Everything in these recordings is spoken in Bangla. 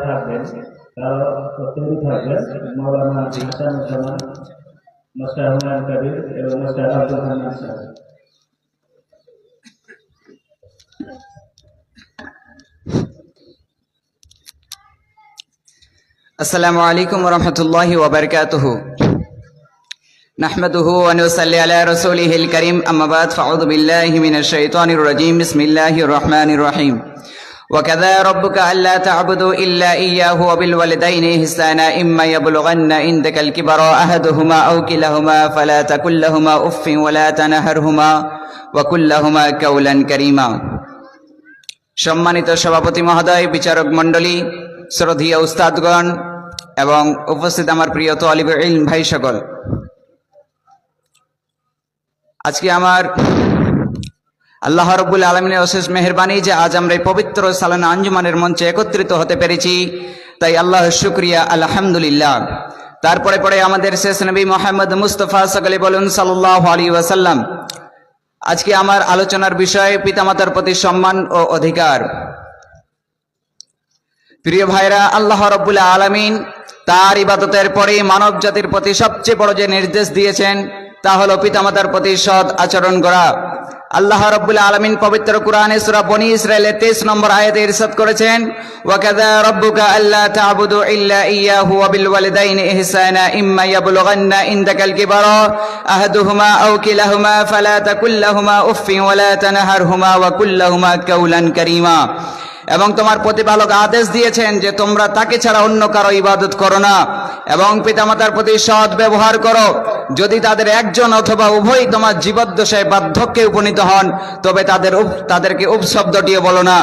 থাকবেন তারা তৈরি থাকবেন মৌলানা হাসানুজ্জামান, মাস্টার হুমায়ুন কবির এবং মাস্টার আব্দুল হান্নান সাহেব। আসসালামু আলাইকুম ওয়া রাহমাতুল্লাহি ওয়া বারাকাতুহু। নাহমাদুহু ওয়া নুসাল্লি আলা রাসূলিহিল কারীম, আম্মা বাদ, ফাআউযু বিল্লাহি মিনাশ শাইতানির রাজীম। বিসমিল্লাহির রহমানির রহিম। وَكَذَا رَبُّكَ أَلَّا تَعْبُدُوا إِلَّا إِيَّاهُ وَبِالْوَالِدَيْنِ إِحْسَانًا إِمَّا يَبْلُغَنَّ عِندَكَ الْكِبَرَ أَحَدُهُمَا أَوْ كِلَاهُمَا فَلَا تَقُل لَّهُمَا أُفٍّ وَلَا تَنْهَرْهُمَا وَقُل لَّهُمَا قَوْلًا كَرِيمًا। সম্মানিত সভাপতি মহোদয়, বিচারক মণ্ডলী, শ্রদ্ধেয় উস্তাদগণ এবং উপস্থিত আমার প্রিয় তালিবে ইলম ভাই সকল, আজকে আমার আল্লাহ রাব্বুল আলামিনের অশেষ মেহেরবানি যে আজ আমরা এই পবিত্র সালানা আঞ্জুমানের মঞ্চে একত্রিত হতে পেরেছি, তাই আল্লাহর শুকরিয়া, আলহামদুলিল্লাহ। তারপরে পরে আমাদের শেষ নবী মুহাম্মদ মুস্তাফা সকলে বলুন সাল্লাল্লাহু আলাইহি ওয়াসাল্লাম। আজকে আমার আলোচনার বিষয় পিতামাতার প্রতি সম্মান ও অধিকার। প্রিয় ভাইরা, আল্লাহ রাব্বুল আলামিন তার ইবাদতের পরে মানব জাতির প্রতি সবচেয়ে বড় যে নির্দেশ দিয়েছেন তা হলো পিতামাতার প্রতি সৎ আচরণ করা। আল্লাহ রাব্বুল আলামিন পবিত্র কুরআনে সূরা বনী ইসরাঈলের 23 নম্বর আয়াতে ইরশাদ করেছেন, ওয়াকাযা রাব্বুকা আল্লা তা'বুদু ইল্লা ইয়্যাহু ওয়া বিল ওয়ালিদাইনি ইহসানা ইম্মা ইয়াবলুগান্না ইনদাকাল কিবারা আহাদুহুমা আও কিলাহুমা ফালা তাকুল লাহুমা উফফিন ওয়া লা তানহারহুমা ওয়া কুল লাহুমা কাওলান কারীমা। এবং তোমার প্রতিপালক আদেশ দিয়েছেন যে তোমরা তাকে ছাড়া অন্য কারো ইবাদত করো না এবং পিতামাতার প্রতি সৎ ব্যবহার করো। যদি তাদের একজন অথবা উভয় তোমার জীবদ্দশায় বার্ধক্যে উপনীত হন তবে তাদেরকে উপশব্দটিও বলো না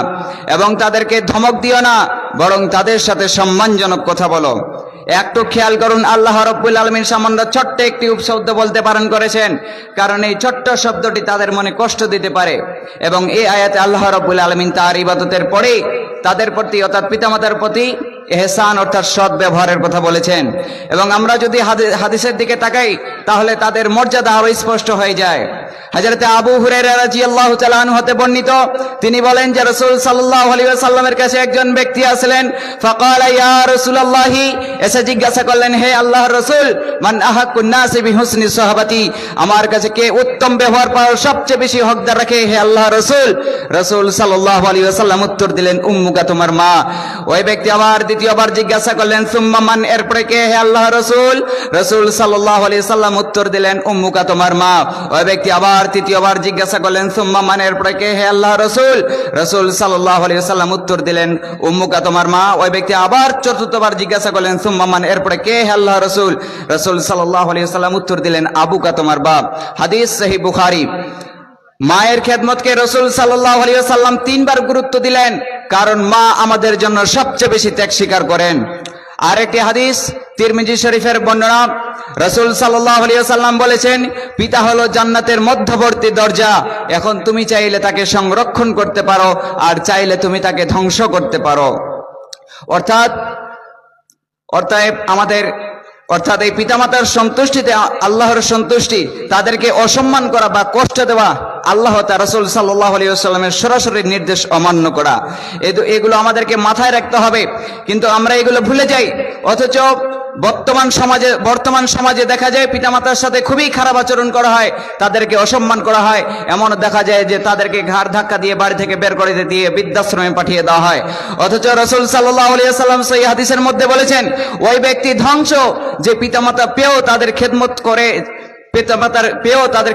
এবং তাদেরকে ধমক দিও না, বরং তাদের সাথে সম্মানজনক কথা বলো। একটু খেয়াল করুন, আল্লাহ রাব্বুল আলামিন সামান্য ছোট্ট একটি উপশব্দ বলতে বারণ করেছেন, কারণ এই ছোট্ট শব্দটি তাদের মনে কষ্ট দিতে পারে। এবং এই আয়াতে আল্লাহ রাব্বুল আলামিন তার ইবাদতের পরে তাদের প্রতি অর্থাৎ পিতামাতার প্রতি ইহসান অর্থাৎ সৎ ব্যবহারের কথা বলেছেন। এবং আমরা যদি হাদিসের দিকে তাকাই তাহলে তাদের মর্যাদা আরো স্পষ্ট হয়ে যায়। হযরত আবু হুরায়রা রাদিয়াল্লাহু তাআলা আনহু হতে বর্ণিত, তিনি বলেন যে রাসূল সাল্লাল্লাহু আলাইহি ওয়াসাল্লামের কাছে একজন ব্যক্তি আসলেন। ফাকালা ইয়া রাসূলুল্লাহি, এসে জিজ্ঞাসা করলেন, হে আল্লাহর রাসূল, মান আহাক্কুন নাসি বিহুসনি সাহাবাতি, আমার কাছে কে উত্তম ব্যবহার পাওয়ার সবচেয়ে বেশি হকদার রাখে হে আল্লাহর রাসূল? রাসূল সাল্লাল্লাহু আলাইহি ওয়াসাল্লাম উত্তর দিলেন, উম্মুকা, তোমার মা। ওই ব্যক্তি আবার দ্বিতীয়বার জিজ্ঞাসা করলেন, সুম্মা মান, এরপরে কে হে আল্লাহর রাসূল? রাসূল সাল্লাল্লাহু আলাইহি ওয়াসাল্লাম উত্তর দিলেন, উম্মুকা, তোমার মা। ওই ব্যক্তি আবার তৃতীয়বার জিজ্ঞাসা করলেন, সুম্মা মান, এরপরে কে হে আল্লাহর রাসূল? রাসূল সাল্লাল্লাহু আলাইহি ওয়াসাল্লাম উত্তর দিলেন, উম্মুকা, তোমার মা। ওই ব্যক্তি আবার চতুর্থবার জিজ্ঞাসা করলেন, সুম্মা মান, এরপরে কে হে আল্লাহর রাসূল? রাসূল সাল্লাল্লাহু আলাইহি ওয়াসাল্লাম উত্তর দিলেন, আবুকা, তোমার বাপ। হাদিস সহিহ বুখারী। মায়ের খেদমতকে রাসূল সাল্লাল্লাহু আলাইহি ওয়াসাল্লাম 3 বার গুরুত্ব দিলেন, কারণ মা আমাদের জন্য সবচেয়ে বেশি ত্যাগ স্বীকার করেন। আরেকটি হাদিস তিরমিজি শরীফের বর্ণনা, রাসূল সাল্লাল্লাহু আলাইহি ওয়াসাল্লাম বলেছেন, পিতা হলো জান্নাতের মধ্যবর্তী দরজা। এখন তুমি চাইলে তাকে সংরক্ষণ করতে পারো আর চাইলে তুমি তাকে ধ্বংস করতে পারো। অর্থাৎ এই পিতামাতার সন্তুষ্টিতে আল্লাহর সন্তুষ্টি, তাদেরকে অসম্মান করা বা কষ্ট দেওয়া আল্লাহ তাআলা রাসূল সাল্লাল্লাহু আলাইহি ওয়াসাল্লামের সরাসরি নির্দেশ অমান্য করা, এগুলো আমাদেরকে মাথায় রাখতে হবে। কিন্তু আমরা এগুলো ভুলে যাই। অথচ বর্তমান সমাজে দেখা যায় পিতামাতার সাথে খুবই খারাপ আচরণ করা হয়, তাদেরকে অসম্মান করা হয়। এমন দেখা যায় যে তাদেরকে ঘাড় ধাক্কা দিয়ে বাড়ি থেকে বের করে দিয়ে বৃদ্ধাশ্রমে পাঠিয়ে দেওয়া হয়। অথচ রাসূল সাল্লাল্লাহু আলাইহি ওয়াসাল্লাম সহিহ হাদিসের মধ্যে বলেছেন, ওই ব্যক্তি ধ্বংস যে পিতামাতা পেয়েও তাদের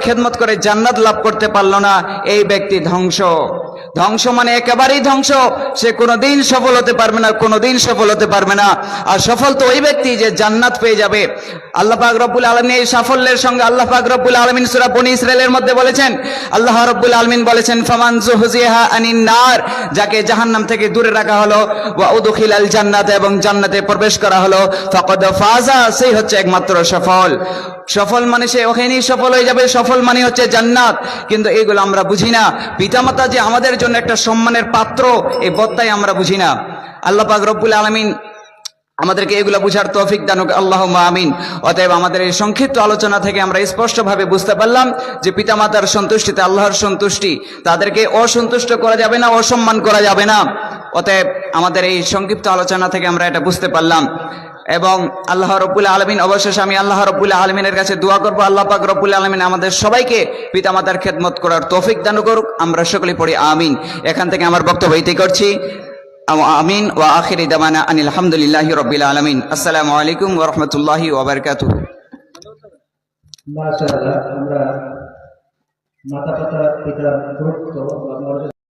খেদমত করে জান্নাত লাভ করতে পারলো না, এই ব্যক্তি ধ্বংস। ধ্বংস মানে একেবারেই ধ্বংস, সে কোনোদিন সফল হতে পারবে না। আর সফল তো ওই ব্যক্তি যে জান্নাত পেয়ে যাবে। আল্লাহ পাক রব্বুল আলামিন এই সাফল্যের সঙ্গে আল্লাহ পাক রব্বুল আলামিন সূরা বনী ইসরাঈলের মধ্যে বলেছেন, আল্লাহ রব্বুল আলামিন বলেছেন, ফামান যুহজিহা আনিন নার, যাকে জাহান্নাম থেকে দূরে রাখা হলো, ওয়া উদখিলাল জান্নাত, এবং জান্নাতে প্রবেশ করা হলো, ফাকাদ ফাজা, সেই হচ্ছে একমাত্র সফল। সফল মানে সে ওখানেই সফল হয়ে যাবে, সফল মানে হচ্ছে জান্নাত। কিন্তু এগুলো আমরা বুঝি না। পিতামাতা যে আমাদের জন্য একটা সম্মানের পাত্র, এই বত্তাই আমরা বুঝি না। আল্লাহ পাক রব্বুল আলামিন আমাদেরকে এগুলো বুঝার তৌফিক দান করুন, আল্লাহুম্মা আমিন। অতএব আমাদের এই সংক্ষিপ্ত আলোচনা থেকে আমরা স্পষ্টভাবে বুঝতে পারলাম যে পিতামাতার সন্তুষ্টিতে আল্লাহর সন্তুষ্টি, তাদেরকে অসন্তুষ্ট করা যাবে না, অসম্মান করা যাবে না। অতএব আমাদের এই সংক্ষিপ্ত আলোচনা থেকে আমরা এটা বুঝতে পারলাম। এবং আল্লাহ রব্বুল আলমিন, অবশেষে আমি আল্লাহ রব্বুল আলমিনের কাছে দোয়া করবো, আল্লাহ পাক রব্বুল আলমিন আমাদের সবাইকে পিতামাতার খেদমত করার তৌফিক দান করুক। আমরা সকলেই পড়ি আমিন। এখান থেকে আমার বক্তব্য ইতি করছি। আমিন ওয়া আখিরি দাওয়ানা আনিল হামদুলিল্লাহি রাব্বিল আলামিন। আসসালামু আলাইকুম ওয়া রাহমাতুল্লাহি ওয়া বারাকাতুহু। মাশাআল্লাহ, আমরা মাতা পিতার গুরুত্ব বা মর্যাদা